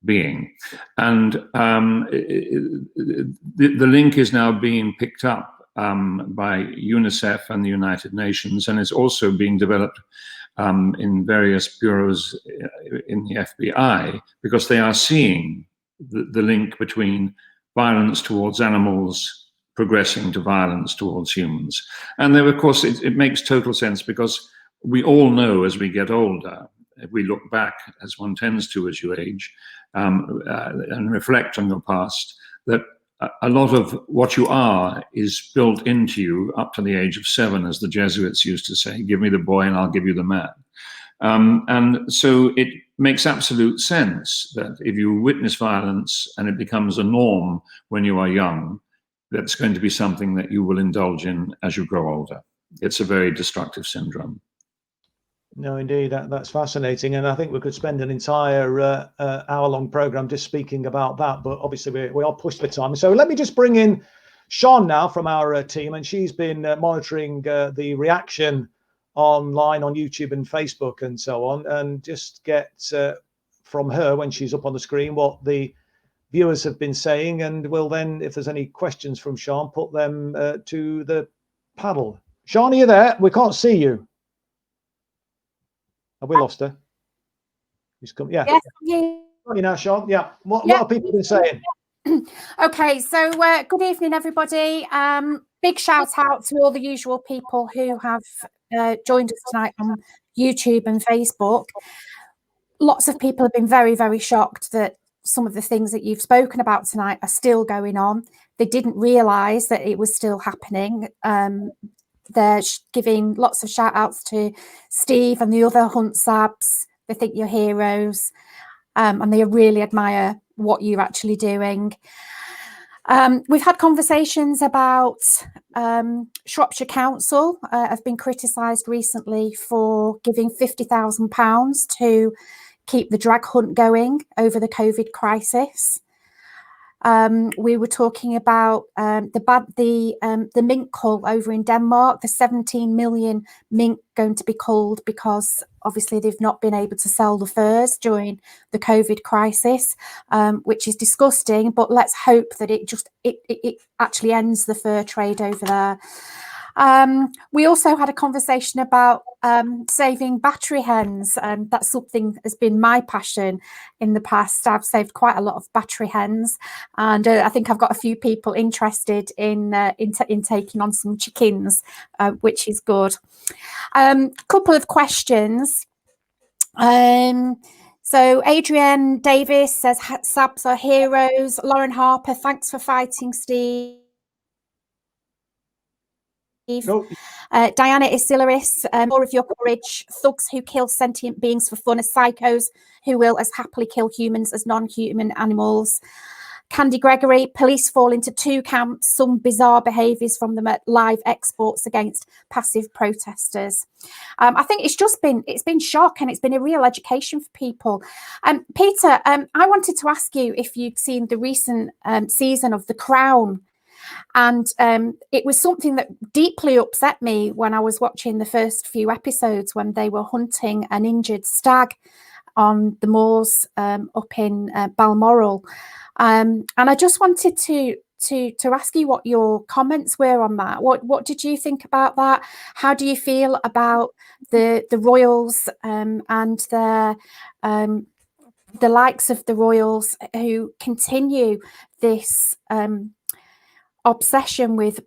being. And the link is now being picked up by UNICEF and the United Nations, and is also being developed in various bureaus in the FBI, because they are seeing the link between violence towards animals progressing to violence towards humans. And then, of course, it makes total sense, because we all know as we get older, if we look back, as one tends to as you age, and reflect on your past, that a lot of what you are is built into you up to the age of 7, as the Jesuits used to say, give me the boy and I'll give you the man. And so it makes absolute sense that if you witness violence and it becomes a norm when you are young, that's going to be something that you will indulge in as you grow older. It's a very destructive syndrome. No, indeed, that's fascinating, and I think we could spend an entire hour-long program just speaking about that. But obviously, we are pushed for time. So let me just bring in Sean now from our team, and she's been monitoring the reaction online on YouTube and Facebook and so on, and just get from her, when she's up on the screen, what the viewers have been saying, and we'll then, if there's any questions from Sean, put them to the panel. Sean, are you there? We can't see you. Have we lost her? She's come. Yeah. Yes, yeah. You know, Sean. Yeah. What have people been saying? Okay, so good evening, everybody. Big shout out to all the usual people who have joined us tonight on YouTube and Facebook. Lots of people have been very, very shocked that some of the things that you've spoken about tonight are still going on. They didn't realise that it was still happening. They're giving lots of shout outs to Steve and the other Hunt Sabs. They think you're heroes, and they really admire what you're actually doing. We've had conversations about Shropshire Council have been criticised recently for giving £50,000 to keep the drag hunt going over the COVID crisis. We were talking about the mink cull over in Denmark, the 17 million mink going to be culled because obviously they've not been able to sell the furs during the COVID crisis, which is disgusting. But let's hope that it actually ends the fur trade over there. We also had a conversation about saving battery hens, and that's something that's been my passion in the past. I've saved quite a lot of battery hens, and I think I've got a few people interested in taking on some chickens, which is good. Couple of questions. So Adrienne Davis says Sabs are heroes. Lauren Harper, thanks for fighting, Steve. Nope. Diana Isilaris, more of your courage. Thugs who kill sentient beings for fun are psychos who will as happily kill humans as non-human animals. Candy Gregory, police fall into 2 camps, some bizarre behaviours from them at live exports against passive protesters. I think it's been shock, and it's been a real education for people. Peter, I wanted to ask you if you'd seen the recent season of The Crown. And it was something that deeply upset me when I was watching the first few episodes, when they were hunting an injured stag on the moors up in Balmoral. And I just wanted to ask you what your comments were on that. What did you think about that? How do you feel about the royals and the likes of the royals who continue this obsession with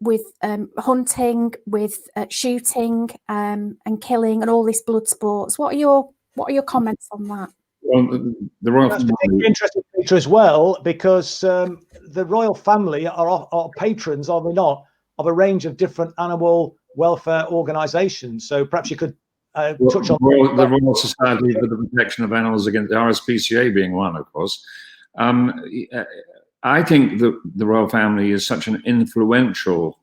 hunting, with shooting and killing, and all this blood sports. What are your comments on that? Well, the royal That's family, particularly interesting, Peter, as well, because the royal family are patrons, are they not, of a range of different animal welfare organisations. So perhaps you could touch on the Royal Society for the Protection of Animals Against the RSPCA being one, of course. I think that the royal family is such an influential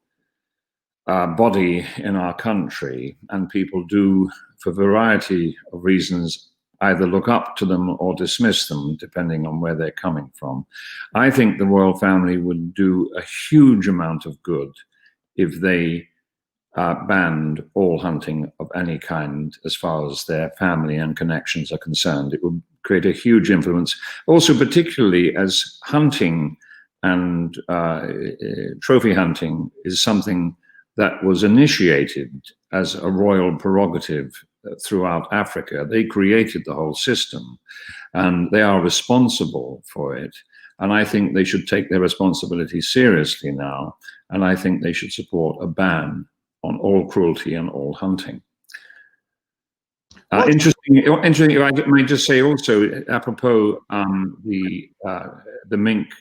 body in our country, and people do, for a variety of reasons, either look up to them or dismiss them, depending on where they're coming from. I think the royal family would do a huge amount of good if they banned all hunting of any kind as far as their family and connections are concerned. It would create a huge influence. Also, particularly as hunting and trophy hunting is something that was initiated as a royal prerogative throughout Africa. They created the whole system, and they are responsible for it. And I think they should take their responsibility seriously now, and I think they should support a ban on all cruelty and all hunting. Interesting. I might just say also, apropos the mink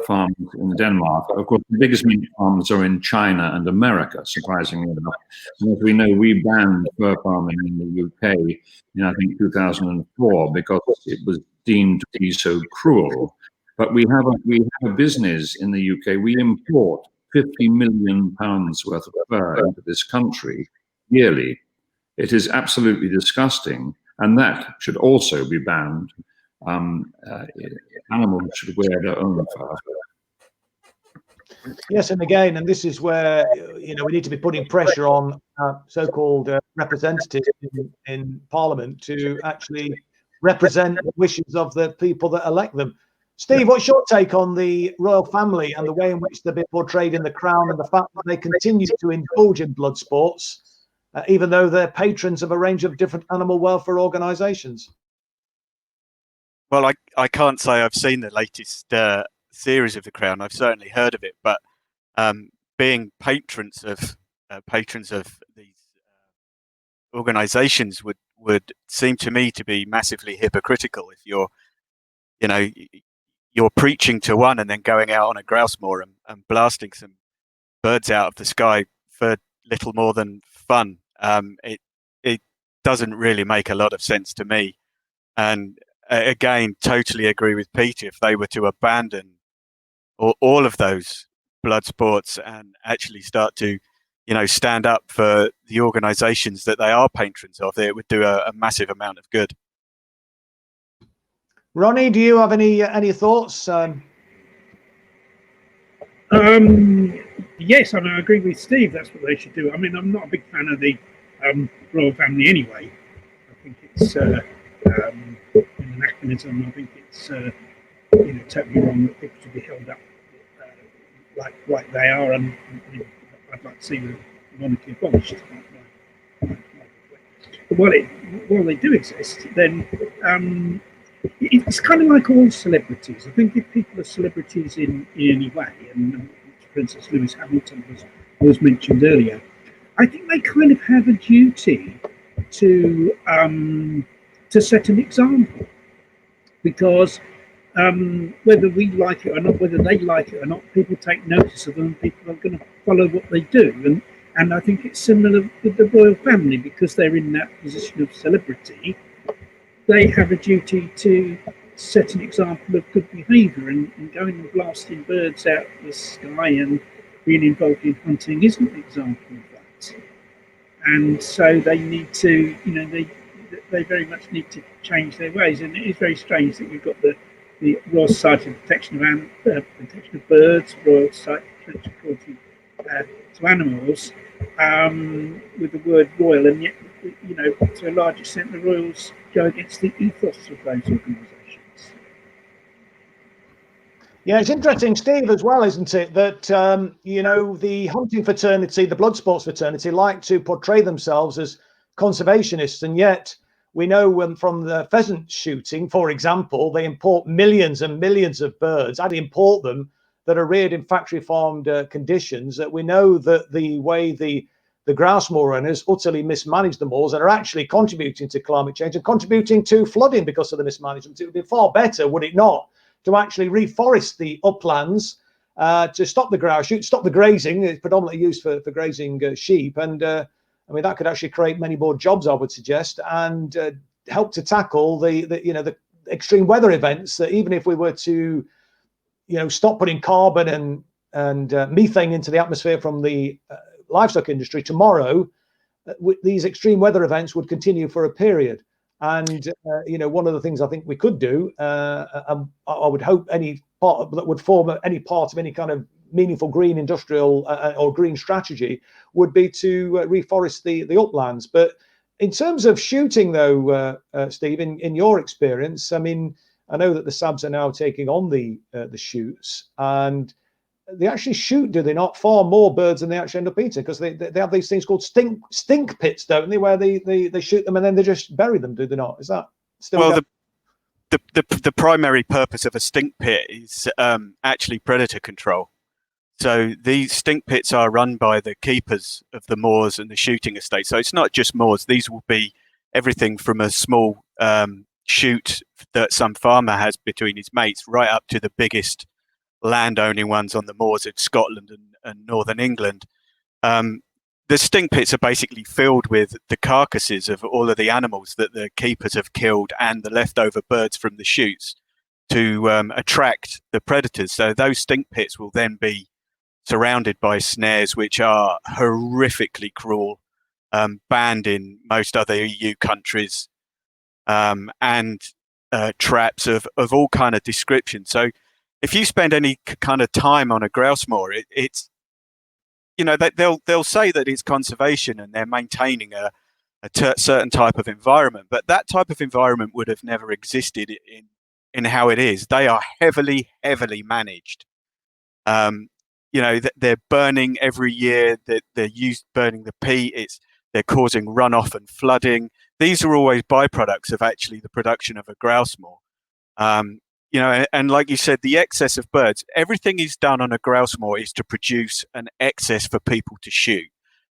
farms in Denmark. Of course, the biggest mink farms are in China and America, surprisingly enough. And as we know, we banned fur farming in the UK in, I think, 2004 because it was deemed to be so cruel. But we have a business in the UK. We import £50 million worth of fur into this country yearly. It is absolutely disgusting, and that should also be banned. Animals should wear their own fur. Yes, and again, and this is where we need to be putting pressure on so-called representatives in Parliament to actually represent the wishes of the people that elect them. Steve, what's your take on the royal family and the way in which they've been portrayed in The Crown, and the fact that they continue to indulge in blood sports, even though they're patrons of a range of different animal welfare organisations? Well, I can't say I've seen the latest series of The Crown. I've certainly heard of it, but being patrons of these organisations would seem to me to be massively hypocritical. If you're preaching to one and then going out on a grouse moor and blasting some birds out of the sky for little more than fun. It doesn't really make a lot of sense to me. And again, totally agree with Peter. If they were to abandon all of those blood sports and actually start to, stand up for the organisations that they are patrons of, it would do a massive amount of good. Ronnie, do you have any thoughts? Yes, I agree with Steve. That's what they should do. I mean, I'm not a big fan of the royal family anyway. I think it's an anachronism. I think it's totally wrong that people should be held up like they are, and I'd like to see the monarchy abolished. But while they do exist, then it's kind of like all celebrities. I think if people are celebrities in any way, and Princess Lewis Hamilton was mentioned earlier, I think they kind of have a duty to set an example, because whether we like it or not, whether they like it or not, people take notice of them, and people are going to follow what they do. And I think it's similar with the royal family, because they're in that position of celebrity. They have a duty to set an example of good behaviour, and going and blasting birds out of the sky and being involved in hunting isn't an example of that. And so they need to, they very much need to change their ways. And it is very strange that we've got the Royal Society for Protection of Birds, Royal Society for Cruelty to Animals, with the word royal, and yet, to a large extent, the royals go against the ethos of those organisations. Yeah, it's interesting, Steve, as well, isn't it, that the hunting fraternity, the blood sports fraternity, like to portray themselves as conservationists, and yet we know from the pheasant shooting, for example, they import millions and millions of birds. I'd import them that are reared in factory farmed conditions, that we know that the way the grouse moor owners utterly mismanage the moors and are actually contributing to climate change and contributing to flooding because of the mismanagement. It would be far better, would it not, to actually reforest the uplands to stop the grouse shoot, stop the grazing. It's predominantly used for grazing sheep, and I mean that could actually create many more jobs, I would suggest, and help to tackle the extreme weather events. That even if we were to stop putting carbon and methane into the atmosphere from the livestock industry tomorrow, these extreme weather events would continue for a period. And one of the things I think we could do, I would hope any part that would form any part of any kind of meaningful green industrial or green strategy would be to reforest the uplands. But in terms of shooting, though, Steve, in your experience, I mean, I know that the SABs are now taking on the shoots, and they actually shoot, do they not, far more birds than they actually end up eating, because they have these things called stink pits, don't they, where they shoot them and then they just bury them, do they not? Is that still? Well, the primary purpose of a stink pit is actually predator control. So these stink pits are run by the keepers of the moors and the shooting estates. So it's not just moors. These will be everything from a small shoot that some farmer has between his mates right up to the biggest land-owning ones on the moors of Scotland and northern England. The stink pits are basically filled with the carcasses of all of the animals that the keepers have killed and the leftover birds from the shoots to attract the predators. So those stink pits will then be surrounded by snares which are horrifically cruel, banned in most other EU countries, and traps of all kind of description. So if you spend any kind of time on a grouse moor, it's they'll say that it's conservation and they're maintaining a certain type of environment, but that type of environment would have never existed in how it is. They are heavily managed. They're burning every year. They're burning the peat. They're causing runoff and flooding. These are always byproducts of actually the production of a grouse moor. And like you said, the excess of birds, everything is done on a grouse moor is to produce an excess for people to shoot.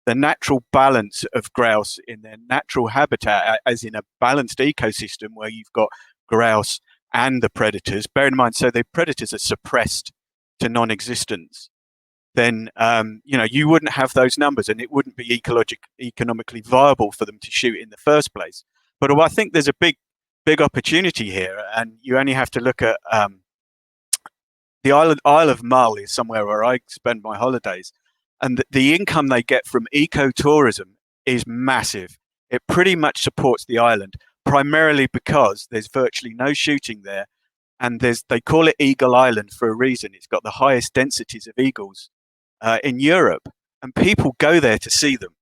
The natural balance of grouse in their natural habitat, as in a balanced ecosystem where you've got grouse and the predators, bear in mind, so the predators are suppressed to non-existence, then, you wouldn't have those numbers and it wouldn't be economically viable for them to shoot in the first place. But I think there's a big opportunity here, and you only have to look at the Isle of Mull is somewhere where I spend my holidays, and the income they get from ecotourism is massive. It pretty much supports the island, primarily because there's virtually no shooting there, and they call it Eagle Island for a reason. It's got the highest densities of eagles in Europe, and people go there to see them.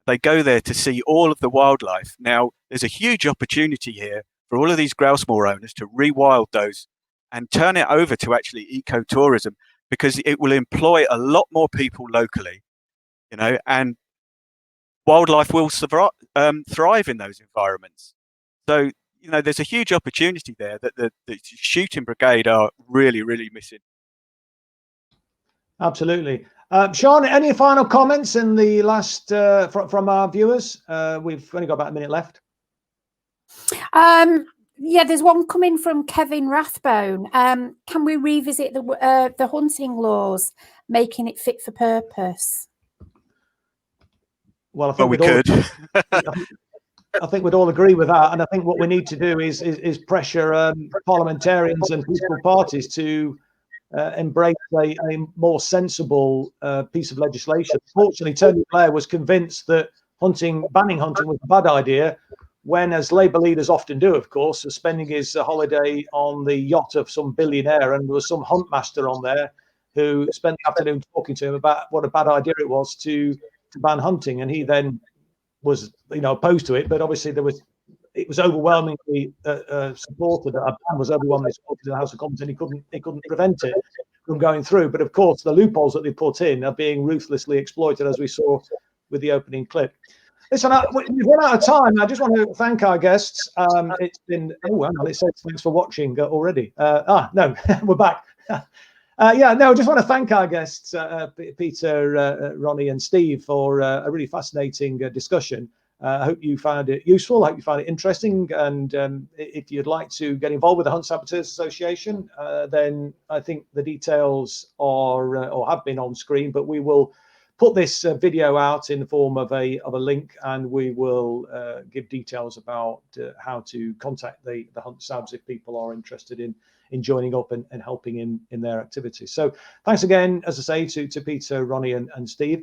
They go there to see all of the wildlife. Now, there's a huge opportunity here for all of these grouse moor owners to rewild those and turn it over to actually ecotourism, because it will employ a lot more people locally, and wildlife will thrive in those environments. So, there's a huge opportunity there that the shooting brigade are really, really missing. Absolutely. Sean, any final comments in the last from our viewers? We've only got about a minute left. Yeah, there's one coming from Kevin Rathbone. Can we revisit the hunting laws, making it fit for purpose? Well, I think we could. I think we'd all agree with that, and I think what we need to do is pressure parliamentarians and political parties to embrace a more sensible piece of legislation. Fortunately, Tony Blair was convinced that banning hunting was a bad idea, when, as Labour leaders often do, of course, was spending his holiday on the yacht of some billionaire, and there was some huntmaster on there who spent the afternoon talking to him about what a bad idea it was to ban hunting, and he then was opposed to it. But obviously it was overwhelmingly supported. A ban was overwhelmingly supported in the House of Commons, and he couldn't prevent it from going through. But of course, the loopholes that they put in are being ruthlessly exploited, as we saw with the opening clip. Listen, we've run out of time. I just want to thank our guests. It's been, it says thanks for watching already. No, we're back. Yeah, no, I just want to thank our guests, Peter, Ronnie, and Steve, for a really fascinating discussion. I hope you found it useful. I hope you found it interesting. And if you'd like to get involved with the Hunt Saboteurs Association, then I think the details are or have been on screen. But we will put this video out in the form of a link, and we will give details about how to contact the Hunt Sabs if people are interested in joining up and helping in their activities. So thanks again, as I say, to Peter, Ronnie, and Steve.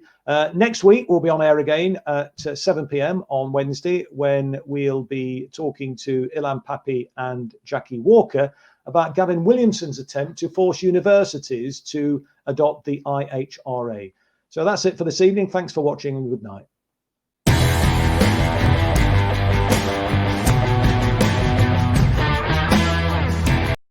Next week we'll be on air again at 7 p.m. on Wednesday, when we'll be talking to Ilan Pappy and Jackie Walker about Gavin Williamson's attempt to force universities to adopt the IHRA. So that's it for this evening. Thanks for watching, and good night.